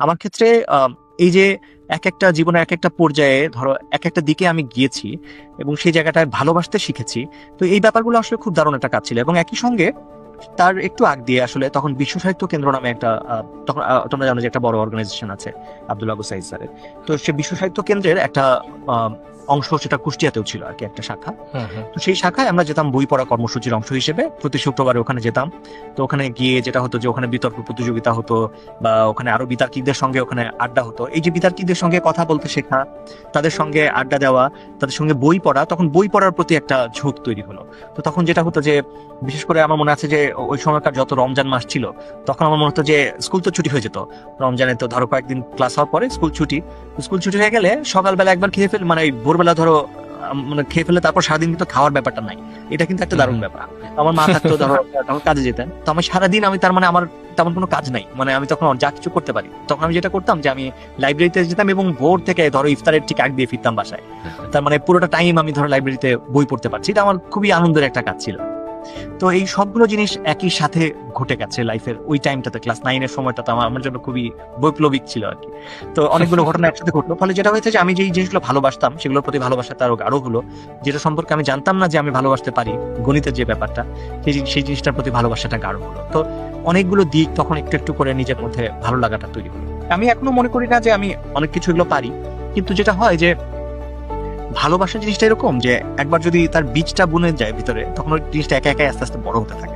আমার ক্ষেত্রে এই যে এক একটা জীবনের এক একটা পর্যায়ে ধরো এক একটা দিকে আমি গিয়েছি এবং সেই জায়গাটায় ভালোবাসতে শিখেছি। তো এই ব্যাপারগুলো আসলে খুব দারুণ একটা কাজ ছিল। এবং একই সঙ্গে তার একটু আগ দিয়ে আসলে তখন বিশ্ব সাহিত্য কেন্দ্র নামে একটা তখন তোমরা জানো যে একটা বড় অর্গানাইজেশন আছে আব্দুল আবু সাইদ স্যারের। তো সে বিশ্ব সাহিত্য কেন্দ্রের একটা আহ, অংশ, সেটা কুষ্টিয়াতেও ছিল আর কি, একটা শাখা। হুম হুম। তো সেই শাখায় আমরা যেতাম বই পড়া কর্মসূচির অংশ হিসেবে, প্রতি শুক্রবারে ওখানে যেতাম। তো ওখানে গিয়ে যেটা হতো যে ওখানে বিতর্ক প্রতিযোগিতা হতো, বা ওখানে আরো বিতার্কিকদের সঙ্গে ওখানে আড্ডা হতো। এই যে বিতার্কিকদের সঙ্গে কথা বলতে শেখা, তাদের সঙ্গে আড্ডা দেওয়া, তাদের সঙ্গে বই পড়া, তখন বই পড়ার প্রতি একটা ঝোঁক তৈরি হলো। তো তখন যেটা হতো যে, বিশেষ করে আমার মনে আছে যে ওই সময়কার যত রমজান মাস ছিল, তখন আমার মনে হতো যে স্কুল তো ছুটি হয়ে যেত রমজানে। তো ধরো কয়েকদিন ক্লাস হওয়ার পরে স্কুল ছুটি হয়ে গেলে সকালবেলা একবার খেয়ে ফেল, মানে ভোরবেলা ধরো মানে খেয়ে ফেলে তারপর সারাদিন কিন্তু খাওয়ার ব্যাপারটা নাই। এটা কিন্তু একটা হুম দারুণ হুম। ব্যাপার। আমার মা থাকতো ধরো, তখন কাজে যেতেন, তো আমি সারাদিন আমি তার মানে আমার তেমন কোনো কাজ নাই, মানে আমি তখন যা কিছু করতে পারি। তখন আমি যেটা করতাম যে আমি লাইব্রেরিতে যেতাম এবং ভোর থেকে ধরো ইফতারের ঠিক আগ দিয়ে ফিরতাম বাসায়। তার মানে পুরোটা টাইম আমি ধরো লাইব্রেরিতে বই পড়তে পারছি, এটা আমার খুবই আনন্দের একটা কাজ ছিল। তো এই সবগুলো জিনিস একই সাথে ঘটে গেছে লাইফের ওই টাইমটাতে, ক্লাস 9 এর সময়টা তো আমার আমার জন্য খুবই বৈপ্লবিক ছিল আর কি। তো অনেকগুলো ঘটনা একসাথে ঘটলো, ফলে যেটা হয়েছে যে আমি যেই জিনিসগুলো ভালোবাসতাম সেগুলোর প্রতি ভালোবাসাটা আরো গাঢ় হলো। যেটা সম্পর্কে আমি জানতাম না যে আমি ভালোবাসতে পারি, গণিতের যে ব্যাপারটা, সেই জিনিসটার প্রতি ভালোবাসাটা গাঢ় হলো। তো অনেকগুলো দিক তখন একটু একটু করে নিজের মধ্যে ভালো লাগাটা তৈরি হলো। আমি এখনো মনে করি না যে আমি অনেক কিছু এগুলো পারি, কিন্তু যেটা হয় যে ভালোবাসা জিনিসটা এরকম যে একবার যদি তার বীজটা বুনে যায় ভিতরে, তখন ওই জিনিসটা একা একা আস্তে আস্তে বড় হতে থাকে।